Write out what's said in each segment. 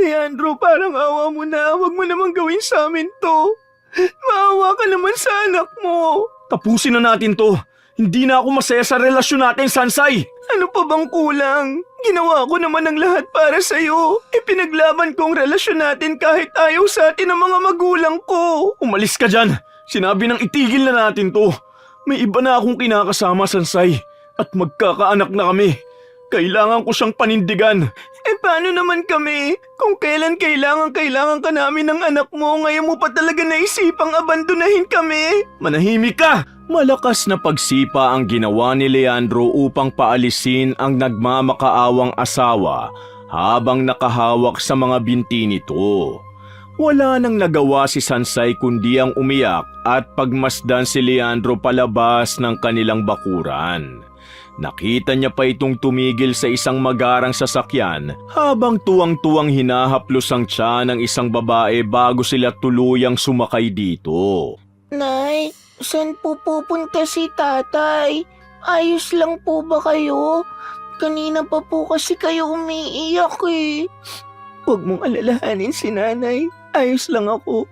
Leandro, parang awa mo na. Huwag mo naman gawin sa amin to. Maawa ka naman sa anak mo. Tapusin na natin to. Hindi na ako masaya sa relasyon natin, Sansay. Ano pa bang kulang? Ginawa ko naman ang lahat para sa'yo. Ipinaglaban ko ang relasyon natin kahit ayaw sa atin ng mga magulang ko. Umalis ka dyan. Sinabi nang itigil na natin to. May iba na akong kinakasama, Sansay. At magkakaanak na kami. Kailangan ko siyang panindigan. Paano naman kami? Kung kailan kailangan ka namin ng anak mo, ngayon mo pa talaga naisipang abandonahin kami? Manahimik ka! Malakas na pagsipa ang ginawa ni Leandro upang paalisin ang nagmamakaawang asawa habang nakahawak sa mga binti nito. Wala nang nagawa si Sansay kundi ang umiyak at pagmasdan si Leandro palabas ng kanilang bakuran. Nakita niya pa itong tumigil sa isang magarang sasakyan habang tuwang-tuwang hinahaplos ang tiyan ng isang babae bago sila tuluyang sumakay dito. Nay, saan po pupunta si tatay? Ayos lang po ba kayo? Kanina pa po kasi kayo umiiyak eh. Huwag mong alalahanin si nanay. Ayos lang ako.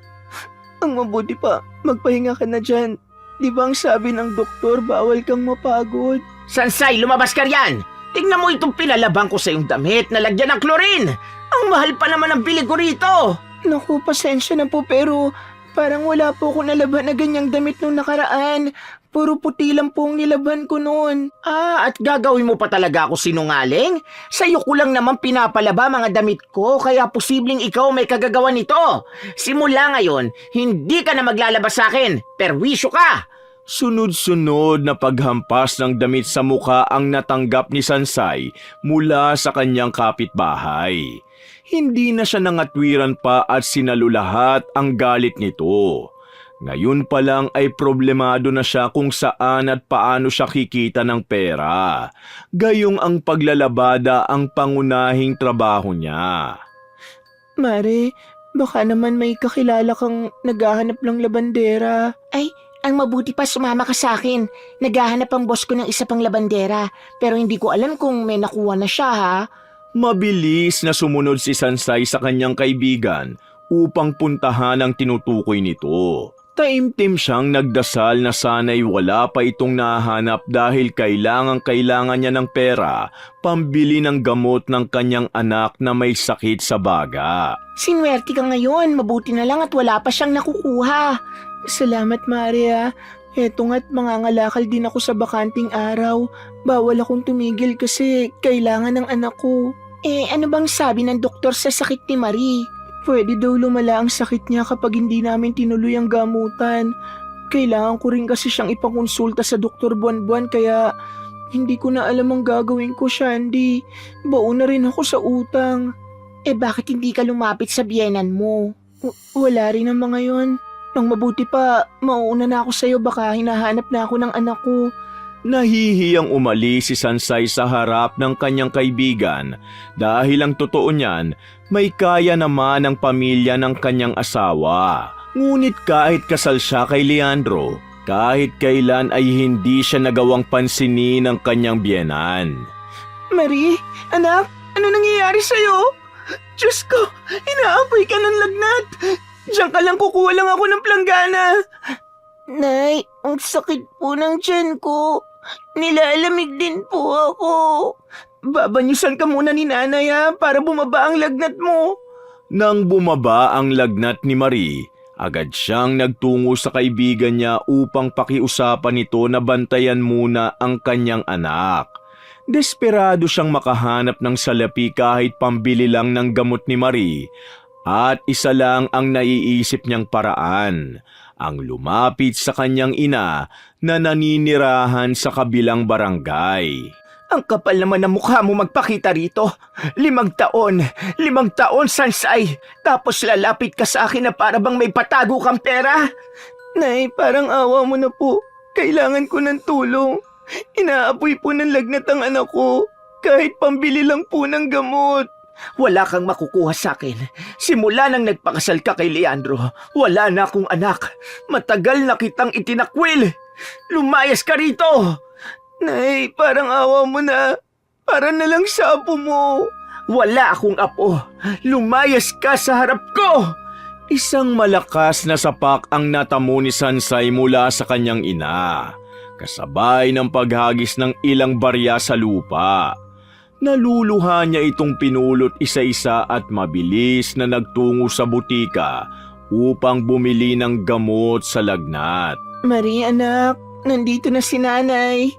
Ang mabuti pa, magpahinga ka na dyan. Di ba ang sabi ng doktor, bawal kang mapagod? Sansay, lumabas ka riyan! Tingnan mo itong pinalabang ko sa iyong damit na lagyan ng chlorine! Ang mahal pa naman ang bili ko rito! Naku, pasensya na po pero parang wala po ako nalaban na ganyang damit nung nakaraan. Puro puti lang po ang nilaban ko noon. At gagawin mo pa talaga ako sinungaling? Sa'yo ko lang naman pinapalaba mga damit ko, kaya posibleng ikaw may kagagawa nito. Simula ngayon, hindi ka na maglalabas sa akin. Perwisyo ka! Sunod-sunod na paghampas ng damit sa muka ang natanggap ni Sansay mula sa kanyang kapitbahay. Hindi na siya nangatwiran pa at sinalulahat ang galit nito. Ngayon pa lang ay problemado na siya kung saan at paano siya kikita ng pera. Gayong ang paglalabada ang pangunahing trabaho niya. Mare, baka naman may kakilala kang naghahanap ng labandera. Ay, ang mabuti pa sumama ka sa akin. Naghahanap ang boss ko ng isa pang labandera. Pero hindi ko alam kung may nakuha na siya ha. Mabilis na sumunod si Sansay sa kanyang kaibigan upang puntahan ang tinutukoy nito. Taimtim siyang nagdasal na sana'y wala pa itong nahanap dahil kailangan niya ng pera pambili ng gamot ng kanyang anak na may sakit sa baga. Sinwerte ka ngayon. Mabuti na lang at wala pa siyang nakukuha. Salamat, Maria. Eto nga't mangangalakal din ako sa bakanting araw. Bawal akong tumigil kasi kailangan ng anak ko. Ano bang sabi ng doktor sa sakit ni Marie? Pwede daw lumala ang sakit niya kapag hindi namin tinuloy ang gamutan. Kailangan ko rin kasi siyang ipakonsulta sa doktor buwan-buwan kaya hindi ko na alam ang gagawin ko, Shandy. Baon na rin ako sa utang. Bakit hindi ka lumapit sa biyenan mo? Wala rin ang mga yon. Nang mabuti pa, mauuna na ako sa'yo, baka hinahanap na ako ng anak ko. Nahihiyang umalis si Sansay sa harap ng kanyang kaibigan dahil ang totoo niyan, may kaya naman ang pamilya ng kanyang asawa. Ngunit kahit kasal siya kay Leandro, kahit kailan ay hindi siya nagawang pansinin ng kanyang biyenan. Marie, anak, ano nangyayari sa'yo? Diyos ko, inaapoy ka ng lagnat. Diyan ka lang, kukuha lang ako ng planggana. Nay, ang sakit po ng tiyan ko. Nilalamig din po ako. Babanyusan ka muna ni nanay para bumaba ang lagnat mo. Nang bumaba ang lagnat ni Marie, agad siyang nagtungo sa kaibigan niya upang pakiusapan nito na bantayan muna ang kanyang anak. Desperado siyang makahanap ng salapi kahit pambili lang ng gamot ni Marie. At isa lang ang naiisip niyang paraan, ang lumapit sa kanyang ina na naninirahan sa kabilang barangay. Ang kapal naman ng mukha mo magpakita rito. 5 taon, Sansay. Tapos lalapit ka sa akin na para bang may patago kang pera. Nay, parang awa mo na po. Kailangan ko ng tulong. Inaapoy po ng lagnat ang anak ko. Kahit pambili lang po ng gamot. Wala kang makukuha sa akin. Simula nang nagpakasal ka kay Leandro, wala na akong anak. Matagal na kitang itinakwil. Lumayas ka rito! Nay, parang awa mo na. Para na lang sa apo mo. Wala akong apo. Lumayas ka sa harap ko! Isang malakas na sapak ang natamo ni Sansay mula sa kanyang ina, kasabay ng paghagis ng ilang barya sa lupa. Naluluha niya itong pinulot isa-isa at mabilis na nagtungo sa butika upang bumili ng gamot sa lagnat. Marie, anak, nandito na si nanay.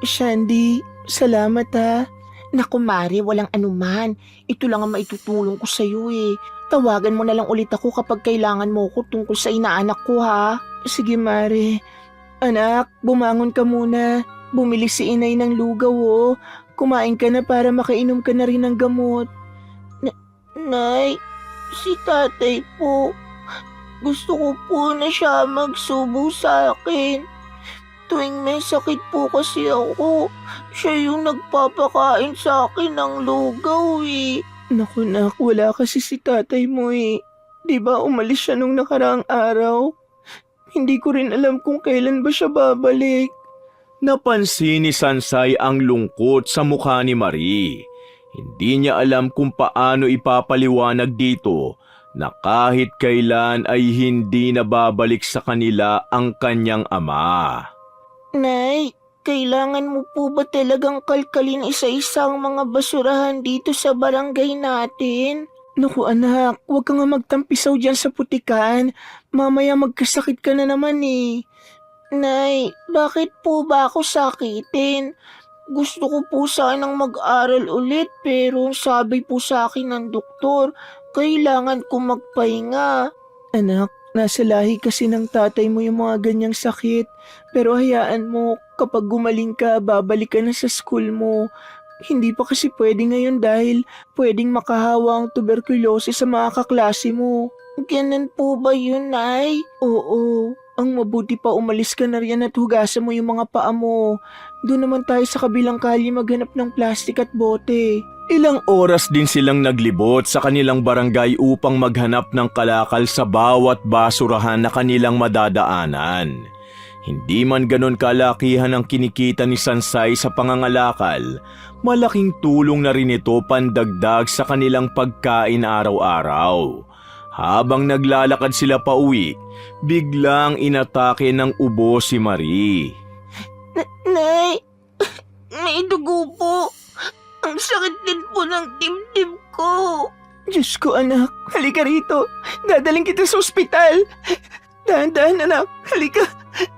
Shandy, salamat ha. Naku Mari, walang anuman. Ito lang ang maitutulong ko sa'yo eh. Tawagan mo na lang ulit ako kapag kailangan mo ko tungkol sa inaanak ko ha. Sige, Mare. Anak, bumangon ka muna. Bumili si inay ng lugaw oh. Kumain ka na para makainom ka na rin ng gamot. Nay, si tatay po. Gusto ko po na siya magsubo sa akin. Tuwing may sakit po kasi ako, siya yung nagpapakain sa akin ng lugaw eh. Naku nak, wala kasi si tatay mo eh. Di ba umalis siya nung nakaraang araw? Hindi ko rin alam kung kailan ba siya babalik. Napansin ni Sansay ang lungkot sa mukha ni Marie. Hindi niya alam kung paano ipapaliwanag dito na kahit kailan ay hindi na babalik sa kanila ang kanyang ama. Nay, kailangan mo po ba talagang kalkalin isa-isang mga basurahan dito sa barangay natin? Naku anak, huwag ka nga magtampisaw dyan sa putikan. Mamaya magkasakit ka na naman eh. Nay, bakit po ba ako sakitin? Gusto ko po sanang mag-aral ulit pero sabi po sa akin ng doktor, kailangan ko magpahinga. Anak, nasa lahi kasi ng tatay mo yung mga ganyang sakit. Pero hayaan mo, kapag gumaling ka, babalik ka na sa school mo. Hindi pa kasi pwede ngayon dahil pwedeng makahawa ang tuberculosis sa mga kaklase mo. Ganun po ba yun, Nay? Oo. Ang mabuti pa umalis ka na riyan at hugasan mo yung mga paa mo. Doon naman tayo sa kabilang kalye maghanap ng plastik at bote. Ilang oras din silang naglibot sa kanilang barangay upang maghanap ng kalakal sa bawat basurahan na kanilang madadaanan. Hindi man ganon kalakihan ang kinikita ni Sansay sa pangangalakal, malaking tulong na rin ito pandagdag sa kanilang pagkain araw-araw. Habang naglalakad sila pauwi, biglang inatake ng ubo si Marie. Nay, may dugo po. Ang sakit din po ng dibdib ko. Diyos ko anak, halika rito. Dadaling kita sa ospital. Dahan-dahan anak, halika.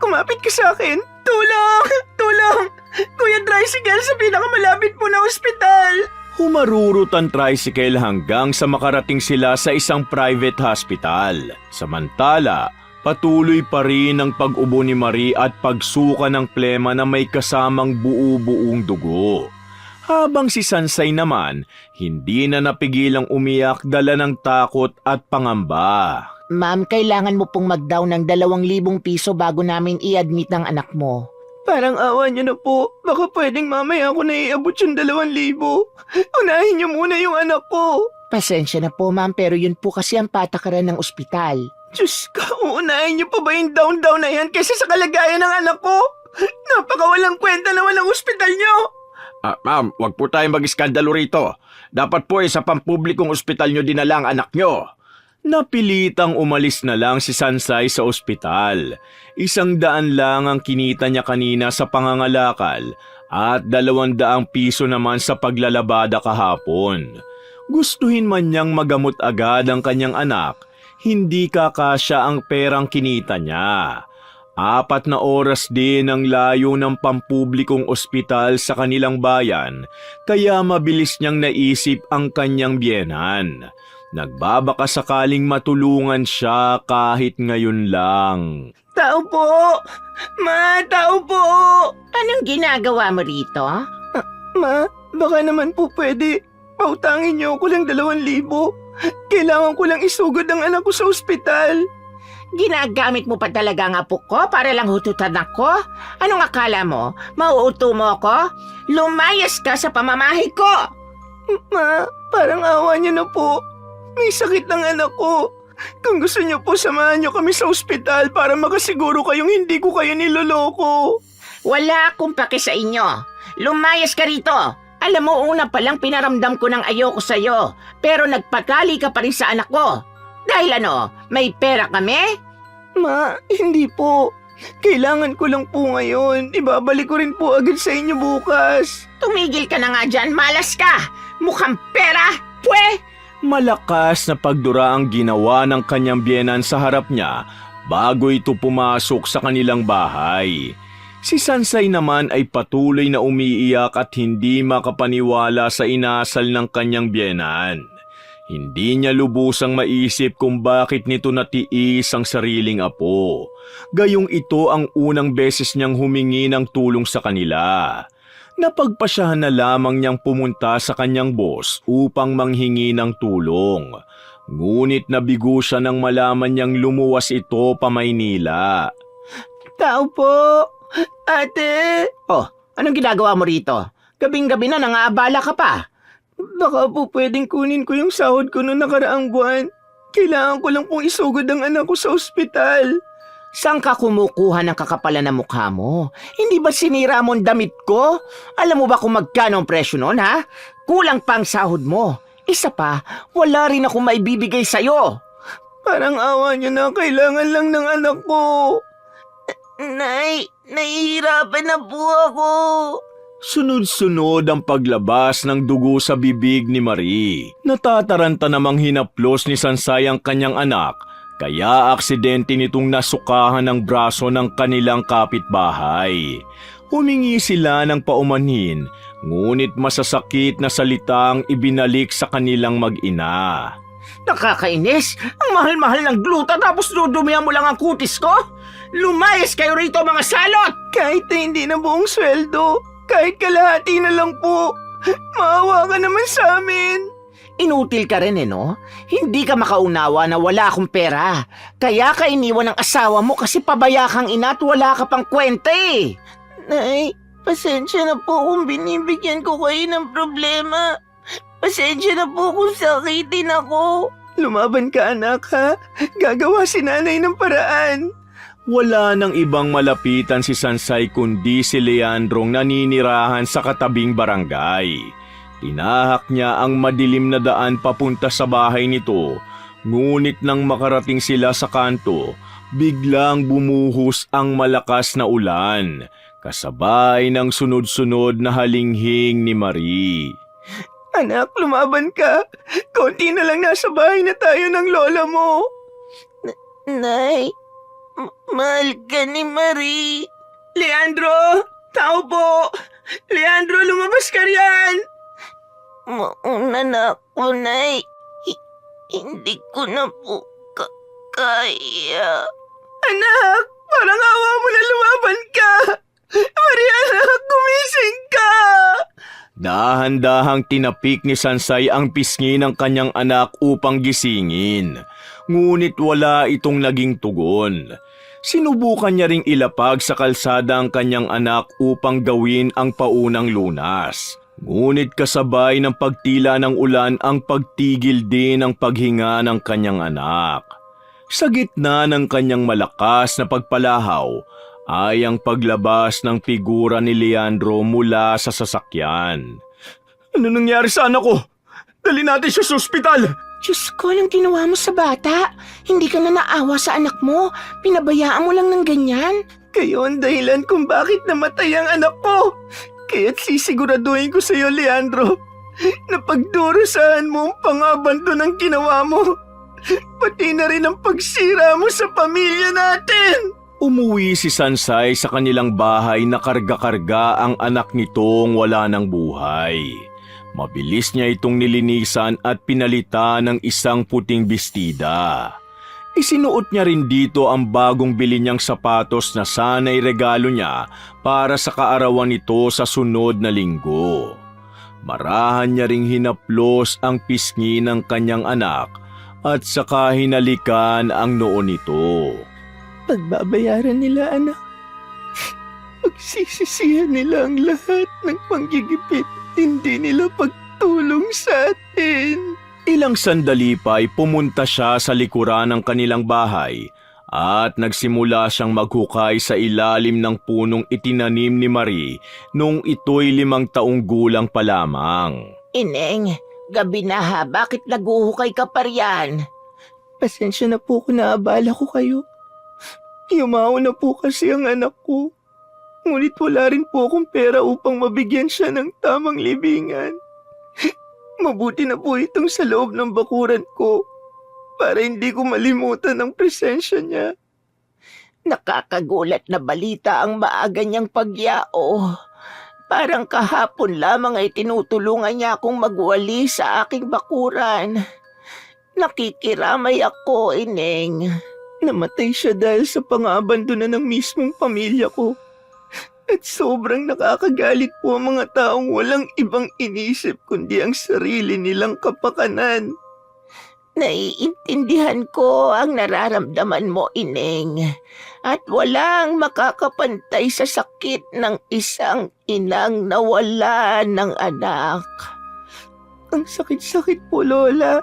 Kumapit ka sa akin. Tulong! Tulong! Kuya Tricycle sa pinakamalapit po na ospital. Humarurot ang tricycle hanggang sa makarating sila sa isang private hospital. Samantala, patuloy pa rin ang pag-ubo ni Marie at pagsuka ng plema na may kasamang buo-buong dugo. Habang si Sansay naman, hindi na napigilang umiyak dala ng takot at pangamba. Ma'am, kailangan mo pong mag-down ng 2,000 piso bago namin i-admit ng anak mo. Parang awa niyo na po. Baka pwedeng mamaya ako na iabot yung 2,000. Unahin niyo muna yung anak ko. Pasensya na po ma'am, pero yun po kasi ang patakaran ng ospital. Diyos ko, uunahin niyo pa ba yung down-down na yan kaysa sa kalagayan ng anak ko? Napakawalang kwenta naman ng ospital niyo. Ma'am, wag po tayong mag-iskandalo rito. Dapat po sa pampublikong ospital nyo dinala ang anak nyo. Napilitang umalis na lang si Sansay sa ospital. 100 lang ang kinita niya kanina sa pangangalakal at 200 piso naman sa paglalabada kahapon. Gustuhin man niyang magamot agad ang kanyang anak, hindi kakasya ang perang kinita niya. 4 na oras din ang layo ng pampublikong ospital sa kanilang bayan, kaya mabilis niyang naisip ang kanyang biyenan. Nagbabaka sakaling matulungan siya kahit ngayon lang. Tao po! Ma, tao po! Anong ginagawa mo rito? Ma, baka naman po pwede. Pautangin niyo ako lang 2,000. Kailangan ko lang isugod ang anak ko sa ospital. Ginagamit mo pa talaga ang apo ko para lang hututan ako? Anong akala mo? Mauuto mo ako? Lumayas ka sa pamamahay ko! Ma, parang awa niyo na po. May sakit ng anak ko. Kung gusto niyo po, samahan niyo kami sa ospital para makasiguro kayong hindi ko kayo niloloko. Wala akong pake sa inyo. Lumayas ka rito. Alam mo, una palang pinaramdam ko ng ayoko sa'yo, pero nagpatali ka pa rin sa anak ko. Dahil ano, may pera kami? Ma, hindi po. Kailangan ko lang po ngayon. Ibabalik ko rin po agad sa inyo bukas. Tumigil ka na nga dyan, malas ka! Mukhang pera, pwe! Malakas na pagdura ang ginawa ng kanyang biyenan sa harap niya bago ito pumasok sa kanilang bahay. Si Sansay naman ay patuloy na umiiyak at hindi makapaniwala sa inasal ng kanyang biyenan. Hindi niya lubusang maisip kung bakit nito natiis ang sariling apo. Gayong ito ang unang beses niyang humingi ng tulong sa kanila. Napagpasyahan na lamang niyang pumunta sa kanyang boss upang manghingi ng tulong. Ngunit nabigo siya nang malaman niyang lumuwas ito pa Maynila. Tao po! Ate! Oh, anong ginagawa mo rito? Gabing-gabi na nangaabala ka pa. Baka po pwedeng kunin ko yung sahod ko noong nakaraang buwan. Kailangan ko lang pong isugod ang anak ko sa ospital. Saan ka kumukuha ng kakapalan na mukha mo? Hindi ba sinira mo ang damit ko? Alam mo ba kung magkano ang presyo nun, ha? Kulang pa ang sahod mo. Isa pa, wala rin akong maibibigay sa'yo. Parang awa niyo na, kailangan lang ng anak ko. Nay, nahihirapan na po ako. Sunod-sunod ang paglabas ng dugo sa bibig ni Marie. Natataranta namang hinaplos ni Sansay ang kanyang anak, kaya aksidente nitong nasukahan ng braso ng kanilang kapitbahay. Humingi sila ng paumanhin, ngunit masasakit na salitang ibinalik sa kanilang mag-ina. Nakakainis! Ang mahal-mahal ng gluta tapos dudumihan mo lang ang kutis ko? Lumayas kayo rito mga salot! Kahit na hindi na buong sweldo, kahit kalahati na lang po. Maawa ka naman sa amin. Inutil ka rin no? Hindi ka makaunawa na wala akong pera. Kaya ka iniwan ng asawa mo kasi pabaya kang ina at wala ka pang kwenta eh. Nay, pasensya na po kung binibigyan ko kayo ng problema. Pasensya na po kung sakitin ako. Lumaban ka anak ha. Gagawa si nanay ng paraan. Wala nang ibang malapitan si Sansay kundi si Leandrong naninirahan sa katabing barangay. Tinahak niya ang madilim na daan papunta sa bahay nito, ngunit nang makarating sila sa kanto, biglang bumuhos ang malakas na ulan, kasabay ng sunod-sunod na halinghing ni Marie. Anak, lumaban ka. Konti na lang nasa bahay na tayo ng lola mo. Nay, mahal ka ni Marie. Leandro! Tao po! Leandro, lumabas ka riyan! Mauna na ako, Nay. Hindi ko na po kaya. Anak! Parang awa mo na lumaban ka! Mariana, gumising ka! Dahan-dahang tinapik ni Sansay ang pisngi ng kanyang anak upang gisingin. Ngunit wala itong naging tugon. Sinubukan niya ring ilapag sa kalsada ang kanyang anak upang gawin ang paunang lunas. Ngunit kasabay ng pagtila ng ulan ang pagtigil din ng paghinga ng kanyang anak. Sa gitna ng kanyang malakas na pagpalahaw ay ang paglabas ng figura ni Leandro mula sa sasakyan. Ano nangyari sa anak ko? Dali natin siya sa ospital! Diyos ko, anong ginawa mo sa bata? Hindi ka na naawa sa anak mo. Pinabayaan mo lang ng ganyan. Kayo ang dahilan kung bakit namatay ang anak ko. Kaya't sisiguraduhin ko sa iyo, Leandro, na pagdurusahan mo ang pangabanto ng ginawa mo. Pati na rin ang pagsira mo sa pamilya natin. Umuwi si Sansay sa kanilang bahay na karga-karga ang anak nitong wala ng buhay. Mabilis niya itong nilinisan at pinalitan ng isang puting bestida. Isinuot niya rin dito ang bagong bili niyang sapatos na sana'y regalo niya para sa kaarawan nito sa sunod na linggo. Marahan niya ring hinaplos ang pisngi ng kanyang anak at saka hinalikan ang noo nito. Pagbabayaran nila, anak. Pagsisisihan nila ang lahat ng panggigipit. Hindi nila pagtulong sa atin. Ilang sandali pa ay pumunta siya sa likuran ng kanilang bahay at nagsimula siyang maghukay sa ilalim ng punong itinanim ni Marie nung ito'y 5 taong gulang pa lamang. Ineng, gabi na ha, bakit naguhukay ka pa riyan? Pasensya na po kung naabala ko kayo. Yumao na po kasi ang anak ko. Ngunit wala rin po akong pera upang mabigyan siya ng tamang libingan. Mabuti na po itong sa loob ng bakuran ko para hindi ko malimutan ang presensya niya. Nakakagulat na balita ang maaga niyang pagyao. Parang kahapon lamang ay tinutulungan niya akong magwali sa aking bakuran. Nakikiramay ako, Ineng. Namatay siya dahil sa pang-aabandona ng mismong pamilya ko. At sobrang nakakagalit po ang mga taong walang ibang inisip kundi ang sarili nilang kapakanan. Naiintindihan ko ang nararamdaman mo, Ineng. At walang makakapantay sa sakit ng isang inang nawala ng anak. Ang sakit-sakit po, Lola.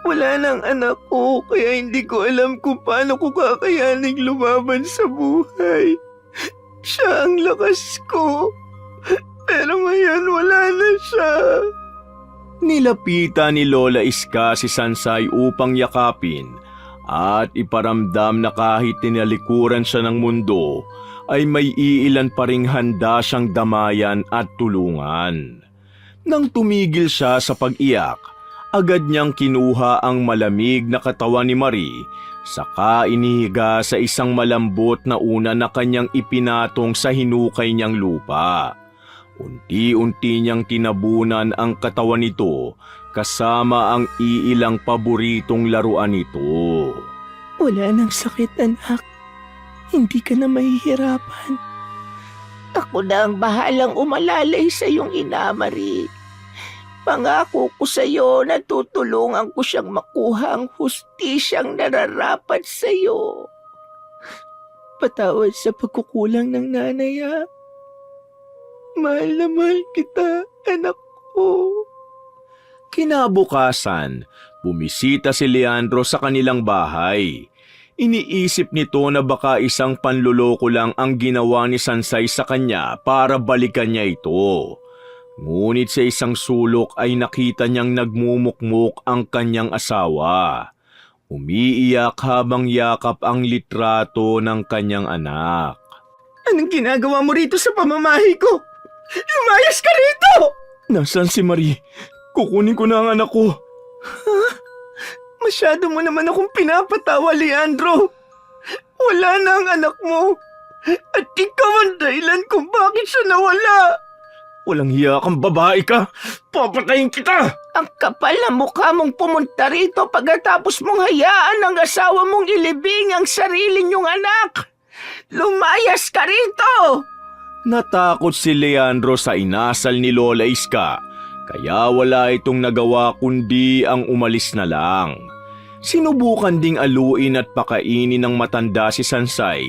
Wala nang anak ko, kaya hindi ko alam kung paano ko kakayaning lumaban sa buhay. Siya ang lakas ko. Pero ngayon wala na siya. Nilapitan ni Lola Iska si Sansay upang yakapin at iparamdam na kahit tinalikuran siya ng mundo, ay may iilan pa ring handa siyang damayan at tulungan. Nang tumigil siya sa pag-iyak, agad niyang kinuha ang malamig na katawan ni Marie, saka inihiga sa isang malambot na una na kanyang ipinatong sa hinukay niyang lupa. Unti-unti niyang tinabunan ang katawan nito kasama ang iilang paboritong laruan nito. Wala nang sakit, anak. Hindi ka na mahihirapan. Ako na ang bahalang umalalay sa iyong ina, Marie. Pangako ko sa iyo na tutulungan ko siyang makuha ang hustisyang nararapat sa iyo. Patawad sa pagkukulang ng nanay, ha? Mahal na mahal kita, anak ko. Kinabukasan, bumisita si Leandro sa kanilang bahay. Iniisip nito na baka isang panluloko lang ang ginawa ni Sansay sa kanya para balikan niya ito. Ngunit sa isang sulok ay nakita niyang nagmumukmok ang kanyang asawa. Umiiyak habang yakap ang litrato ng kanyang anak. Anong ginagawa mo rito sa pamamahay ko? Lumayas ka rito! Nasaan si Marie? Kukunin ko na ang anak ko. Masyado mo naman akong pinapatawa, Leandro. Wala na ang anak mo. At ikaw ang dahilan kung bakit siya nawala. Walang hiya kang babae ka! Papatayin kita! Ang kapal na mukha mong pumunta rito pagkatapos mong hayaan ang asawa mong ilibing ang sarili niyong anak. Lumayas ka rito! Natakot si Leandro sa inasal ni Lola Iska, kaya wala itong nagawa kundi ang umalis na lang. Sinubukan ding aluin at pakainin ng matanda si Sansay,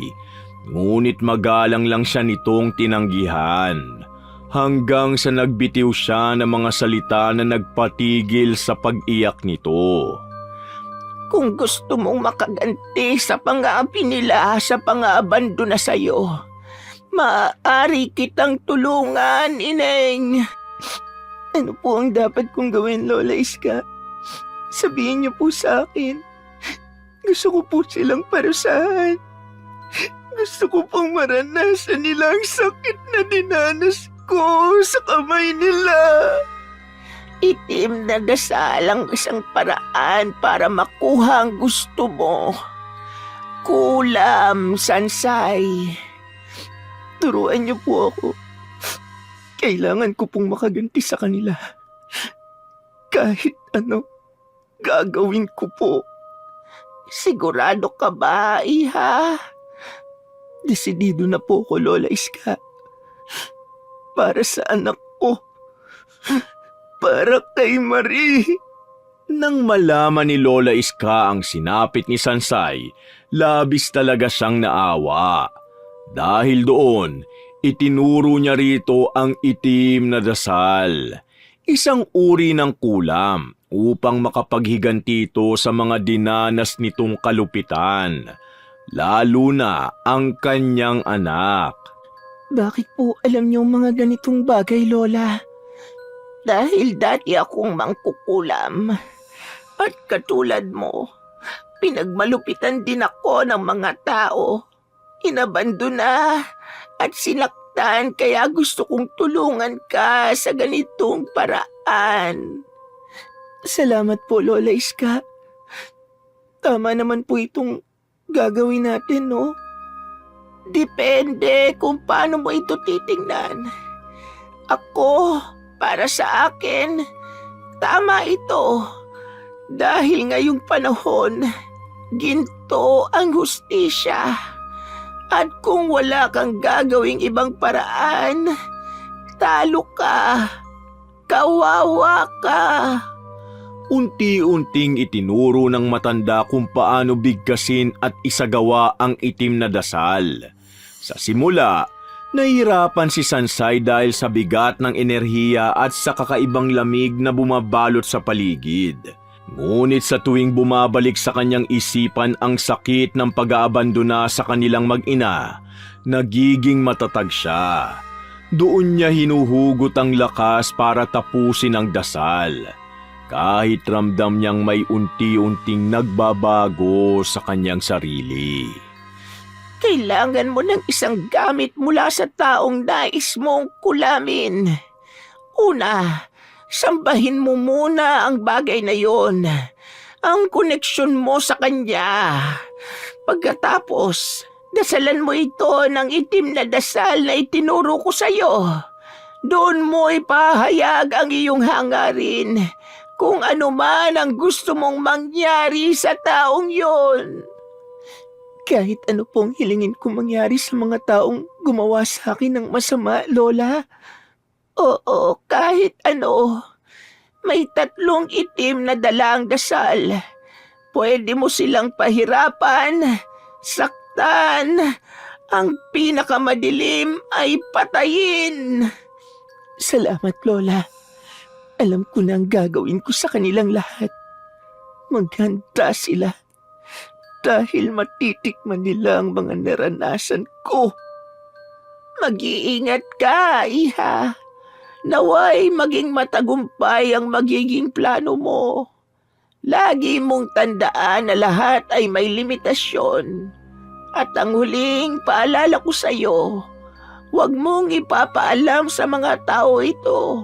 ngunit magalang lang siya nitong tinanggihan. Hanggang sa nagbitiw siya ng mga salita na nagpatigil sa pag-iyak nito. Kung gusto mong makaganti sa pang-aapi nila sa pang-aabandona sa'yo, maaari kitang tulungan, Ineng. Ano po ang dapat kong gawin, Lola Iska? Sabihin niyo po sa akin. Gusto ko po silang parusahan. Gusto ko pong maranasan nila ang sakit na dinanas ko sa kamay nila. Itim na dasal ang isang paraan para makuha ang gusto mo. Kulam, Sansay. Turuan niyo po ako. Kailangan ko pong makaganti sa kanila. Kahit ano, gagawin ko po. Sigurado ka ba, iha? Desidido na po ko, Lola Iska. Para sa anak ko. Para kay Marie. Nang malaman ni Lola Iska ang sinapit ni Sansay, labis talaga siyang naawa. Dahil doon, itinuro niya rito ang itim na dasal. Isang uri ng kulam upang makapaghiganti ito sa mga dinanas nitong kalupitan. lalo na ang kanyang anak. Bakit po alam niyo ang mga ganitong bagay, Lola? Dahil dati akong mangkukulam. At katulad mo, pinagmalupitan din ako ng mga tao. Inabandona at sinaktan kaya gusto kong tulungan ka sa ganitong paraan. Salamat po, Lola Iska. Tama naman po itong gagawin natin, no? Depende kung paano mo ito titingnan. Ako, para sa akin, tama ito. Dahil ngayong panahon, ginto ang hustisya. At kung wala kang gagawing ibang paraan, talo ka. Kawawa ka. Unti-unting itinuro ng matanda kung paano bigkasin at isagawa ang itim na dasal. Sa simula, nahihirapan si Sansay dahil sa bigat ng enerhiya at sa kakaibang lamig na bumabalot sa paligid. Ngunit sa tuwing bumabalik sa kanyang isipan ang sakit ng pag-aabandona sa kanilang mag-ina, nagiging matatag siya. Doon niya hinuhugot ang lakas para tapusin ang dasal. Kahit ramdam niyang may unti-unting nagbabago sa kanyang sarili. Kailangan mo ng isang gamit mula sa taong nais mong kulamin. Una, sambahin mo muna ang bagay na yon, ang koneksyon mo sa kanya. Pagkatapos, dasalan mo ito ng itim na dasal na itinuro ko sa'yo. Doon mo ipahayag ang iyong hangarin, kung ano man ang gusto mong mangyari sa taong yon. Kahit ano pong hilingin kong mangyari sa mga taong gumawa sa akin ng masama, Lola. Oo, kahit ano. May 3 itim na dalang dasal. Pwede mo silang pahirapan, saktan. Ang pinakamadilim ay patayin. Salamat, Lola. Alam ko na ang gagawin ko sa kanilang lahat. Maghanda sila. Dahil matitikman nila ang mga naranasan ko. Mag-iingat ka, iha. Naway maging matagumpay ang magiging plano mo. Lagi mong tandaan na lahat ay may limitasyon. At ang huling paalala ko sa iyo, huwag mong ipapaalam sa mga tao ito.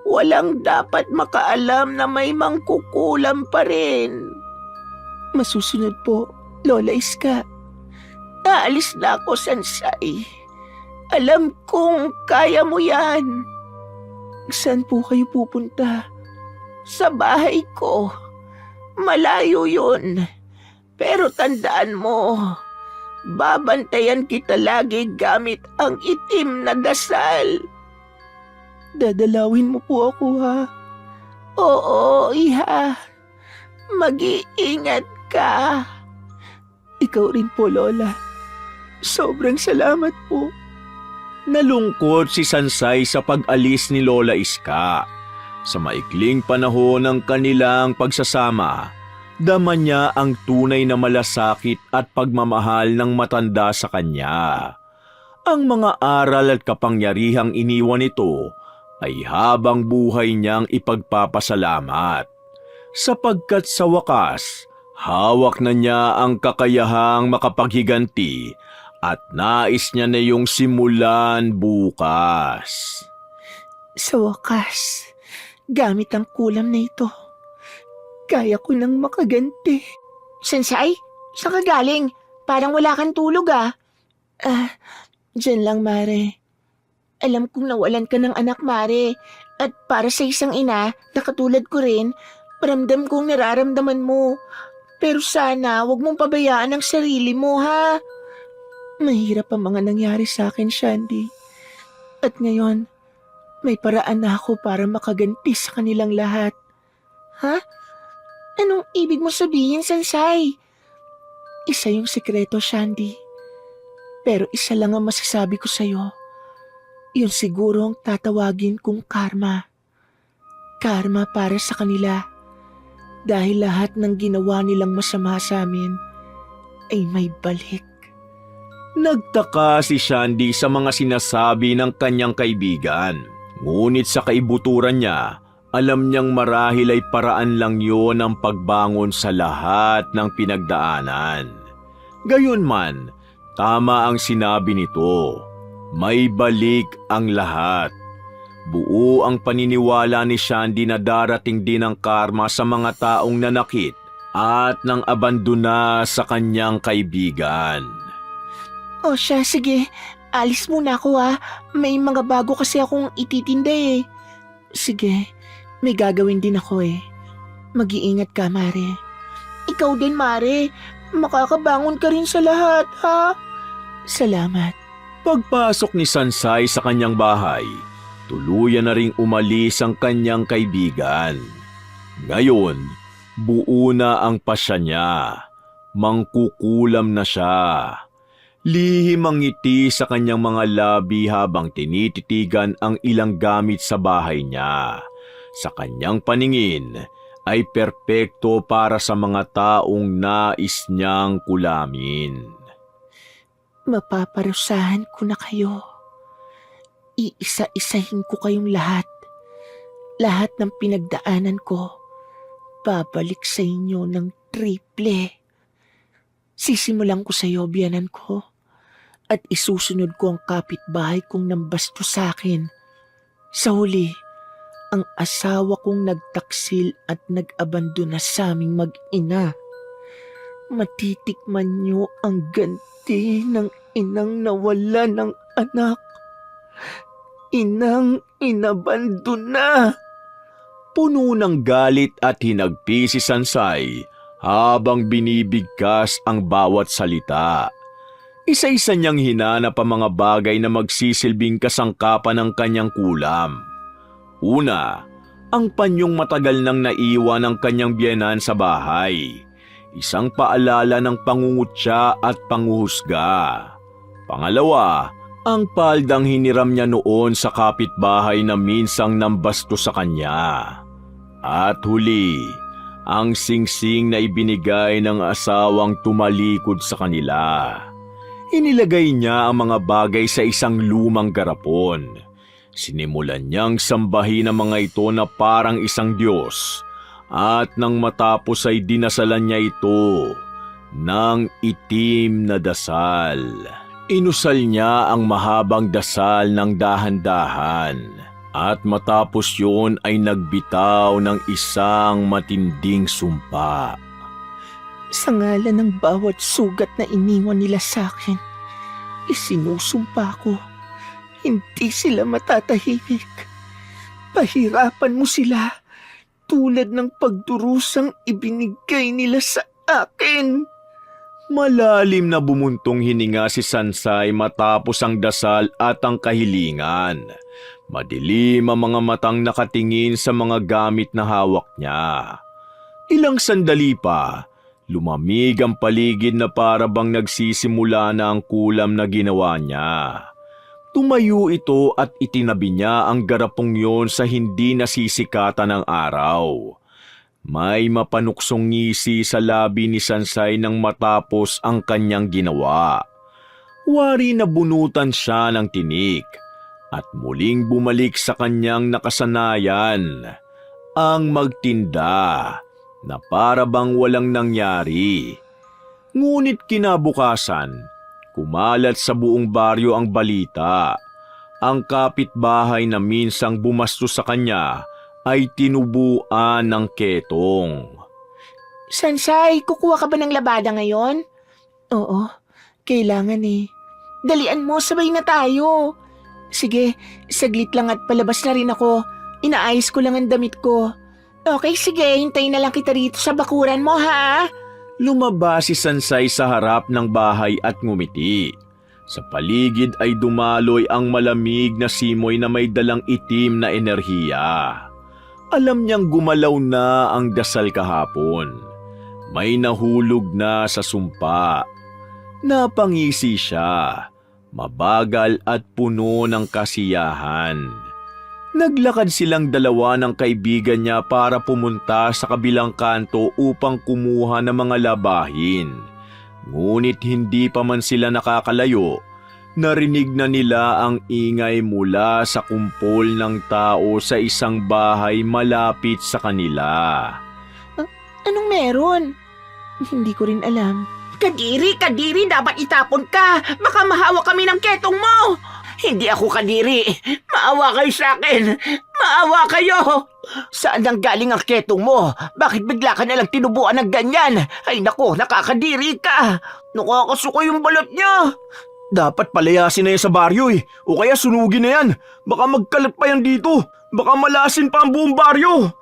Walang dapat makaalam na may mangkukulam pa rin. Masusunod po, Lola Iska. Aalis na ako, Sansay. Alam kong kaya mo yan. Saan po kayo pupunta? Sa bahay ko. Malayo yun. Pero tandaan mo, babantayan kita lagi gamit ang itim na dasal. Dadalawin mo po ako, ha? Oo, iha. Mag-iingat ka. Ikaw rin po, Lola. Sobrang salamat po. Nalungkot si Sansay sa pag-alis ni Lola Iska. Sa maikling panahon ng kanilang pagsasama, dama niya ang tunay na malasakit at pagmamahal ng matanda sa kanya. Ang mga aral at kapangyarihang iniwan nito ay habang buhay niyang ipagpapasalamat. Sapagkat sa wakas, hawak na niya ang kakayahang makapaghiganti at nais niya na yung simulan bukas. Sa wakas, gamit ang kulam na ito, kaya ko nang makaganti. Sensei, saan ka galing? Parang wala kang tulog, ah. Diyan lang, Mare. Alam kong nawalan ka ng anak, Mare. At para sa isang ina, na katulad ko rin, ramdam kong nararamdaman mo. Pero sana, wag mong pabayaan ang sarili mo, ha? Mahirap ang mga nangyari sa akin, Shandy. At ngayon, may paraan na ako para makaganti sa kanilang lahat. Ha? Anong ibig mo sabihin, Sansay? Isa yung sikreto, Shandy. Pero isa lang ang masasabi ko sa'yo. Yun siguro ang tatawagin kong karma. Karma para sa kanila. Dahil lahat ng ginawa nilang masama sa amin ay may balik. Nagtaka si Shandy sa mga sinasabi ng kanyang kaibigan. Ngunit sa kaibuturan niya, alam niyang marahil ay paraan lang yon ang pagbangon sa lahat ng pinagdaanan. Gayunman, tama ang sinabi nito. May balik ang lahat. Buo ang paniniwala ni Shandy na darating din ang karma sa mga taong nanakit at nang abandona sa kanyang kaibigan. O siya, sige. Alis muna ako ha. May mga bago kasi akong ititinda eh. Sige, may gagawin din ako eh. Mag-iingat ka, Mare. Ikaw din, Mare. Makakabangon ka rin sa lahat, ha? Salamat. Pagpasok ni Sansay sa kanyang bahay, tuluyan na ring umalis ang kanyang kaibigan. Ngayon, buo na ang pasya niya. Mangkukulam na siya. Lihim ang ngiti sa kanyang mga labi habang tinititigan ang ilang gamit sa bahay niya. Sa kanyang paningin ay perpekto para sa mga taong nais niyang kulamin. Mapaparusahan ko na kayo. Iisa-isahin ko kayong lahat. Lahat ng pinagdaanan ko, babalik sa inyo ng triple. Sisimulan ko sa iyo, biyanan ko. At isusunod ko ang kapitbahay kong nambasto sa akin. Sa huli, ang asawa kong nagtaksil at nag-abandona sa aming mag-ina. Matitikman niyo ang ganti ng inang nawala ng anak. Inang inabandona. Puno ng galit at hinagpi si Sansay habang binibigkas ang bawat salita. Isa-isa niyang hinanap ang mga bagay na magsisilbing kasangkapan ng kanyang kulam. Una, ang panyong matagal nang naiwan ng kanyang biyenan sa bahay. Isang paalala ng pangungutya at panguhusga. Pangalawa, ang paldang hiniram niya noon sa kapitbahay na minsang nambasto sa kanya. At huli, ang singsing na ibinigay ng asawang tumalikod sa kanila. Inilagay niya ang mga bagay sa isang lumang garapon. Sinimulan niyang sambahin ang mga ito na parang isang Diyos. At nang matapos ay dinasalan niya ito ng itim na dasal. Inusal niya ang mahabang dasal ng dahan-dahan. At matapos yun ay nagbitaw ng isang matinding sumpa. Sa ngalan ng bawat sugat na iniwan nila sa akin, isinusumpa ko, hindi sila matatahimik. Pahirapan mo sila tulad ng pagdurusang ibinigay nila sa akin. Malalim na bumuntong hininga si Sansay matapos ang dasal at ang kahilingan. Madilim ang mga matang nakatingin sa mga gamit na hawak niya. Ilang sandali pa, lumamig ang paligid na para bang nagsisimula na ang kulam na ginawa niya. Tumayo ito at itinabi niya ang garapong yon sa hindi nasisikatan ng araw. May mapanuksong ngisi sa labi ni Sansay nang matapos ang kanyang ginawa. Wari na bunutan siya ng tinik at muling bumalik sa kanyang nakasanayan, ang magtinda na para bang walang nangyari. Ngunit kinabukasan, kumalat sa buong baryo ang balita. Ang kapitbahay na minsang bumastos sa kanya ay tinubuan ng ketong. Sansay, kukuha ka ba ng labada ngayon? Oo, kailangan eh. Dalian mo, sabay na tayo. Sige, saglit lang at palabas na rin ako. Inaayos ko lang ang damit ko. Okay, sige, hintayin na lang kita rito sa bakuran mo, ha? Lumabas si Sansay sa harap ng bahay at ngumiti. Sa paligid ay dumaloy ang malamig na simoy na may dalang itim na enerhiya. Alam niyang gumalaw na ang dasal kahapon. May nahulog na sa sumpa. Napangisi siya, mabagal at puno ng kasiyahan. Naglakad silang dalawa ng kaibigan niya para pumunta sa kabilang kanto upang kumuha ng mga labahin. Ngunit hindi pa man sila nakakalayo, narinig na nila ang ingay mula sa kumpol ng tao sa isang bahay malapit sa kanila. Anong meron? Hindi ko rin alam. Kadiri, dapat itapon ka. Baka mahawa kami ng ketong mo. Hindi ako kadiri. Maawa kayo sa akin. Maawa kayo. Saan nang galing ang ketong mo? Bakit bigla ka nalang tinubuan ng ganyan? Ay nako, nakakadiri ka. Nakakasuko yung balot niya. Dapat palayasin na yan sa baryo eh. O kaya sunugin na yan. Baka magkalat pa yan dito. Baka malasin pa ang buong baryo.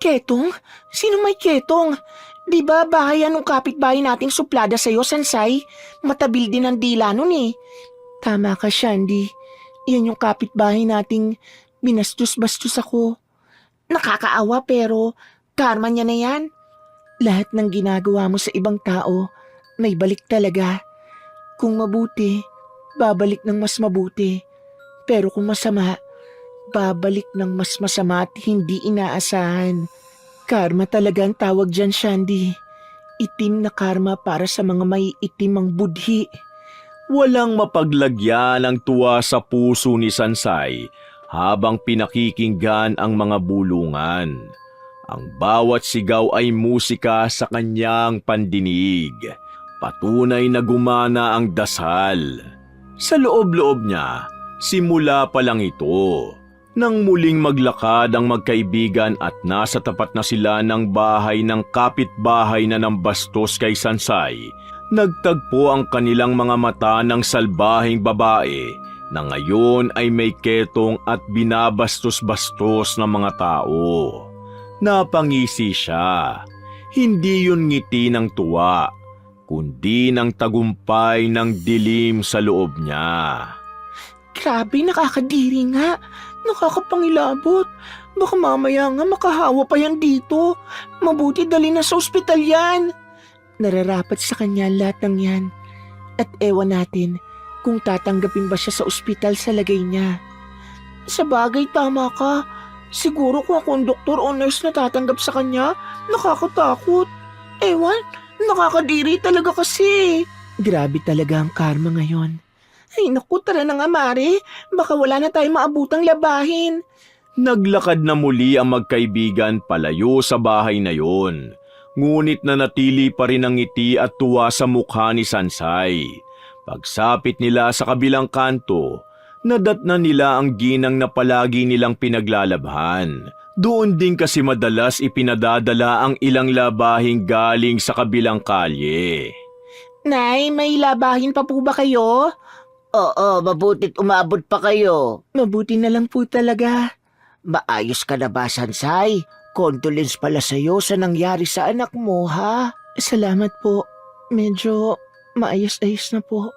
Ketong? Sino may ketong? Di ba bahay anong kapitbahay nating suplada sa'yo, Sansay? Matabil din ang dila nun eh. Tama ka, Shandy. Yan yung kapitbahay nating binastos-bastos ako. Nakakaawa pero karma niya na yan. Lahat ng ginagawa mo sa ibang tao, may balik talaga. Kung mabuti, babalik ng mas mabuti. Pero kung masama, babalik ng mas masama at hindi inaasahan. Karma talaga ang tawag dyan, Shandy. Itim na karma para sa mga may itim ang budhi. Walang mapaglagyan ang tuwa sa puso ni Sansay habang pinakikinggan ang mga bulungan. Ang bawat sigaw ay musika sa kanyang pandinig. Patunay na gumana ang dasal. Sa loob-loob niya, simula pa lang ito. Nang muling maglakad ang magkaibigan at nasa tapat na sila ng bahay ng kapitbahay na nambastos kay Sansay, nagtagpo ang kanilang mga mata ng salbahing babae na ngayon ay may ketong at binabastos-bastos ng mga tao. Napangisi siya. Hindi yun ngiti ng tuwa, kundi ng tagumpay ng dilim sa loob niya. Grabe, nakakadiri nga. Nakakapangilabot. Baka mamaya nga makahawa pa yan dito. Mabuti dali na sa ospital yan. Nararapat sa kanya lahat ng yan. At ewan natin kung tatanggapin ba siya sa ospital sa lagay niya. Sa bagay, tama ka. Siguro kung akong doktor o nurse na tatanggap sa kanya, nakakatakot. Ewan, nakakadiri talaga kasi. Grabe talaga ang karma ngayon. Ay naku, tara na nga Mare. Baka wala na tayong maabutang labahin. Naglakad na muli ang magkaibigan palayo sa bahay na yon. Ngunit nanatili pa rin ang ngiti at tuwa sa mukha ni Sansay. Pagsapit nila sa kabilang kanto, nadatnan nila ang ginang na palagi nilang pinaglalabhan. Doon din kasi madalas ipinadadala ang ilang labahing galing sa kabilang kalye. Nay, may labahin pa po ba kayo? Oo, mabutit umabot pa kayo. Mabuti na lang po talaga. Maayos ka na ba, Sansay? Condolence pala sa'yo sa nangyari sa anak mo, ha? Salamat po. Medyo maayos-ayos na po.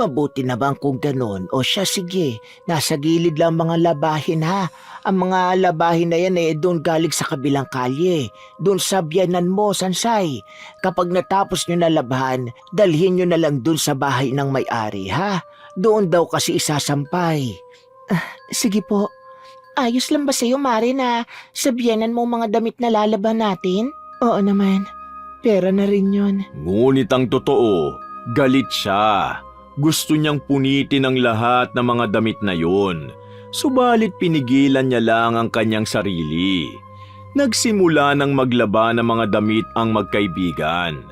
Mabuti naman kung ganon. O siya, sige. Nasa gilid lang mga labahin, ha? Ang mga labahin na yan doon galing sa kabilang kalye. Doon sa biyanan mo, Sansay. Kapag natapos nyo na labahan, dalhin nyo na lang doon sa bahay ng may-ari, ha? Doon daw kasi isasampay. Sige po. Ayos lang ba sa'yo, Mare, na sabihanan mo mga damit na lalaban natin? Oo naman. Pera na rin yun. Ngunit ang totoo, galit siya. Gusto niyang punitin ang lahat ng mga damit na yon. Subalit pinigilan niya lang ang kanyang sarili. Nagsimula ng maglaba ng mga damit ang magkaibigan.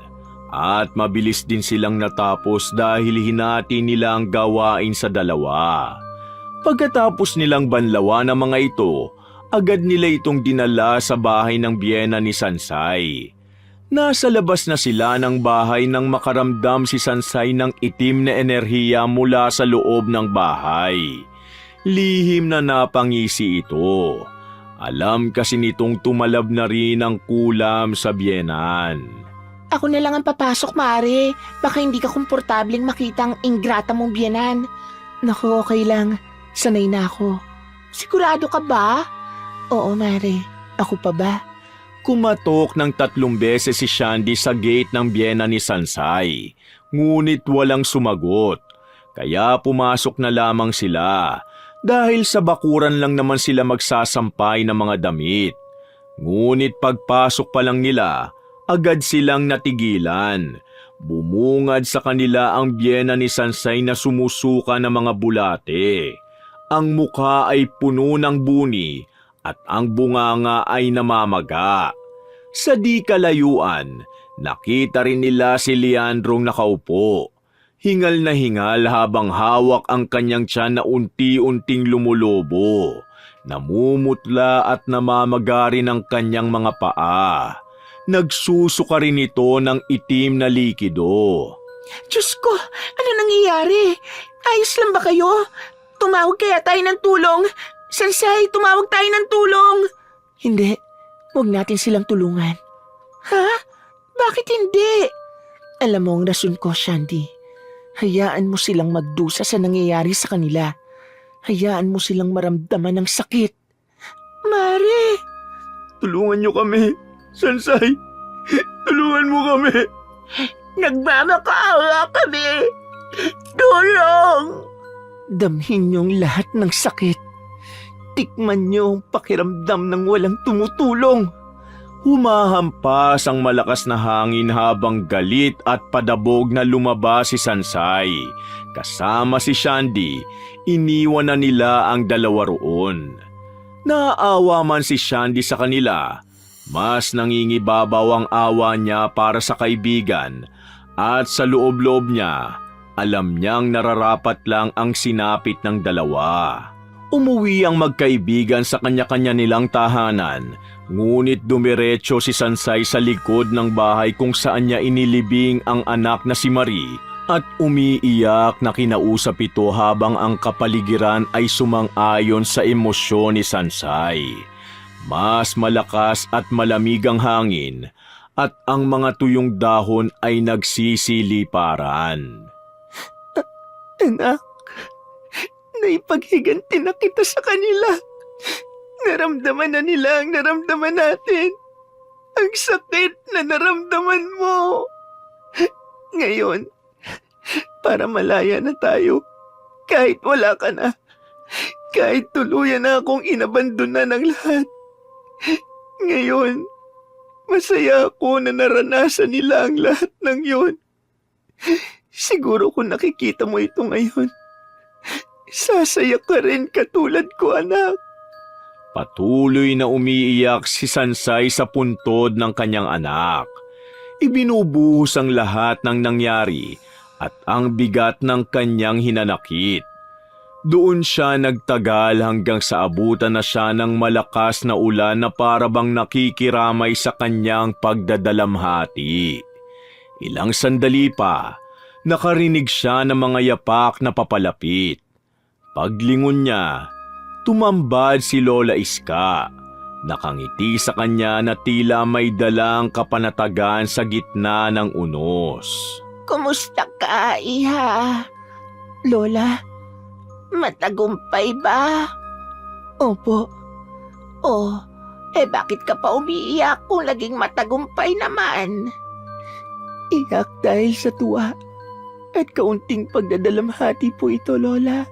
At mabilis din silang natapos dahil hinati nila ang gawain sa dalawa. Pagkatapos nilang banlawan ang mga ito, agad nila itong dinala sa bahay ng biyena ni Sansay. Nasa labas na sila ng bahay nang makaramdam si Sansay ng itim na enerhiya mula sa loob ng bahay. Lihim na napangisi ito. Alam kasi nitong tumalab na rin ang kulam sa biyenan. Ako na lang ang papasok, Mare. Baka hindi ka komportableng makita ang ingrata mong biyanan. Naku, okay lang. Sanay na ako. Sigurado ka ba? Oo, Mare. Ako pa ba? Kumatok ng 3 beses si Shandy sa gate ng biyena ni Sansay. Ngunit walang sumagot. Kaya pumasok na lamang sila. Dahil sa bakuran lang naman sila magsasampay ng mga damit. Ngunit pagpasok pa lang nila, Agad silang natigilan. Bumungad sa kanila ang biyena ni Sansay na sumusuka ng mga bulate. Ang mukha ay puno ng buni at ang bunganga ay namamaga. Sa di kalayuan, nakita rin nila si Leandrong nakaupo. Hingal na hingal habang hawak ang kanyang tiyan na unti-unting lumulobo. Namumutla at namamaga rin ang kanyang mga paa. Nagsusuka rin ito ng itim na likido. Diyos ko, ano nangyayari? Ayos lang ba kayo? Tumawag kaya tayo ng tulong? Sansay, tumawag tayo ng tulong! Hindi, huwag natin silang tulungan. Ha? Bakit hindi? Alam mo ang rason ko, Shandy. Hayaan mo silang magdusa sa nangyayari sa kanila. Hayaan mo silang maramdaman ng sakit. Mare! Tulungan niyo kami. Sansay, tulungan mo kami. Nagmamakaawa kami! Tulong! Damhin niyong lahat ng sakit. Tikman niyo ang pakiramdam ng walang tumutulong. Humahampas ang malakas na hangin habang galit at padabog na lumabas si Sansay. Kasama si Shandy, iniwan na nila ang dalawa roon. Naaawa man si Shandy sa kanila, mas nangingibabaw ang awa niya para sa kaibigan at sa loob-loob niya, alam niyang nararapat lang ang sinapit ng dalawa. Umuwi ang magkaibigan sa kanya-kanya nilang tahanan, ngunit dumiretso si Sansay sa likod ng bahay kung saan niya inilibing ang anak na si Marie at umiiyak na kinausap ito habang ang kapaligiran ay sumang-ayon sa emosyon ni Sansay. Mas malakas at malamig ang hangin at ang mga tuyong dahon ay nagsisiliparan. Anak, naipaghiganti na kita sa kanila. Naramdaman na nila ang naramdaman natin. Ang sakit na naramdaman mo. Ngayon, para malaya na tayo, kahit wala ka na, kahit tuluyan na akong inabandona ng lahat. Ngayon, masaya ako na naranasan nila ang lahat ng yon. Siguro kung nakikita mo ito ngayon, sasaya ka rin katulad ko, anak. Patuloy na umiiyak si Sansay sa puntod ng kanyang anak. Ibinubuhos ang lahat ng nangyari at ang bigat ng kanyang hinanakit. Doon siya nagtagal hanggang sa abutan na siya ng malakas na ulan na parabang nakikiramay sa kanyang pagdadalamhati. Ilang sandali pa, nakarinig siya ng mga yapak na papalapit. Paglingon niya, tumambad si Lola Iska. Nakangiti sa kanya na tila may dalang kapanatagan sa gitna ng unos. Kumusta ka, iha? Lola, matagumpay ba? Opo. Oh, bakit ka pa umiiyak kung naging matagumpay naman? Iyak dahil sa tuwa at kaunting pagdadalamhati po ito, Lola.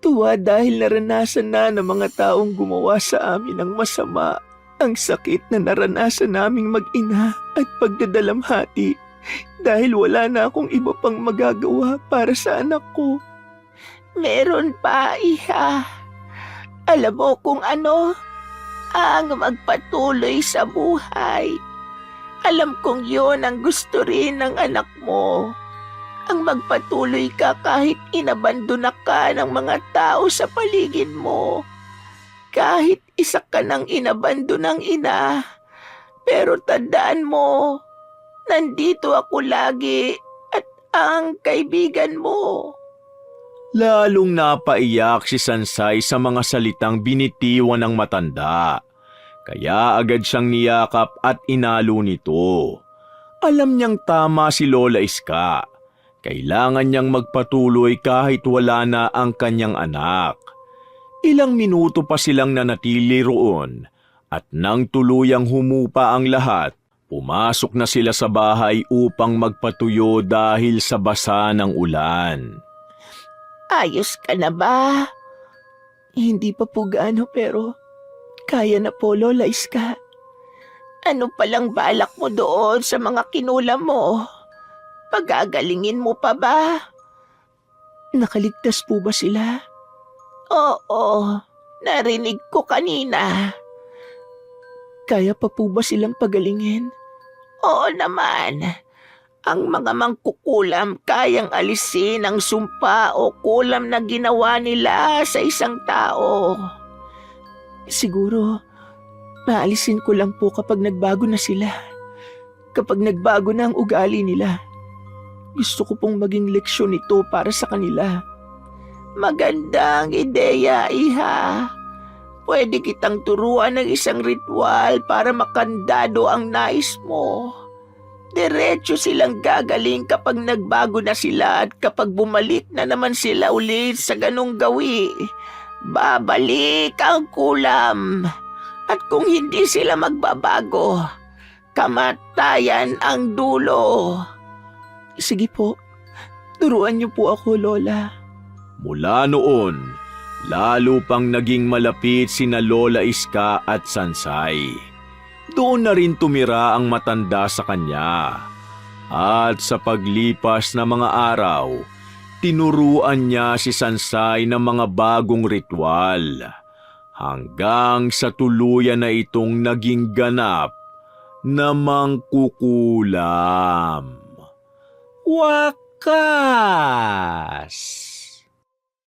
Tuwa dahil naranasan na ng mga taong gumawa sa amin ng masama ang sakit na naranasan naming mag-ina at pagdadalamhati dahil wala na akong iba pang magagawa para sa anak ko. Meron pa, iha. Alam mo kung ano ang magpatuloy sa buhay. Alam kong yun ang gusto rin ng anak mo. Ang magpatuloy ka kahit inabandona ka ng mga tao sa paligid mo. Kahit isa ka ng inabandonang ina. Pero tandaan mo, nandito ako lagi at ang kaibigan mo. Lalong napaiyak si Sansay sa mga salitang binitiwan ng matanda. Kaya agad siyang niyakap at inalo nito. Alam niyang tama si Lola Iska. Kailangan niyang magpatuloy kahit wala na ang kanyang anak. Ilang minuto pa silang nanatili roon at nang tuluyang humupa ang lahat, pumasok na sila sa bahay upang magpatuyo dahil sa basa ng ulan. Ayos ka na ba? Hindi pa po gaano pero kaya na po, Lola Iska. Ano palang balak mo doon sa mga kinulam mo? Pagagalingin mo pa ba? Nakaligtas po ba sila? Oo, narinig ko kanina. Kaya pa po ba silang pagalingin? Oo naman. Ang mga mangkukulam kayang alisin ang sumpa o kulam na ginawa nila sa isang tao. Siguro, maalisin ko lang po kapag nagbago na sila. Kapag nagbago na ang ugali nila. Gusto ko pong maging leksyon ito para sa kanila. Magandang ideya, iha. Pwede kitang turuan ng isang ritual para makandado ang nais mo. Diretso silang gagaling kapag nagbago na sila at kapag bumalik na naman sila ulit sa ganong gawi, babalik ang kulam. At kung hindi sila magbabago, kamatayan ang dulo. Sige po, turuan niyo po ako, Lola. Mula noon, lalo pang naging malapit sina Lola Iska at Sansay. Doon na rin tumira ang matanda sa kanya. At sa paglipas na mga araw, tinuruan niya si Sansay ng mga bagong ritual. Hanggang sa tuluyan na itong naging ganap na mangkukulam. Wakas!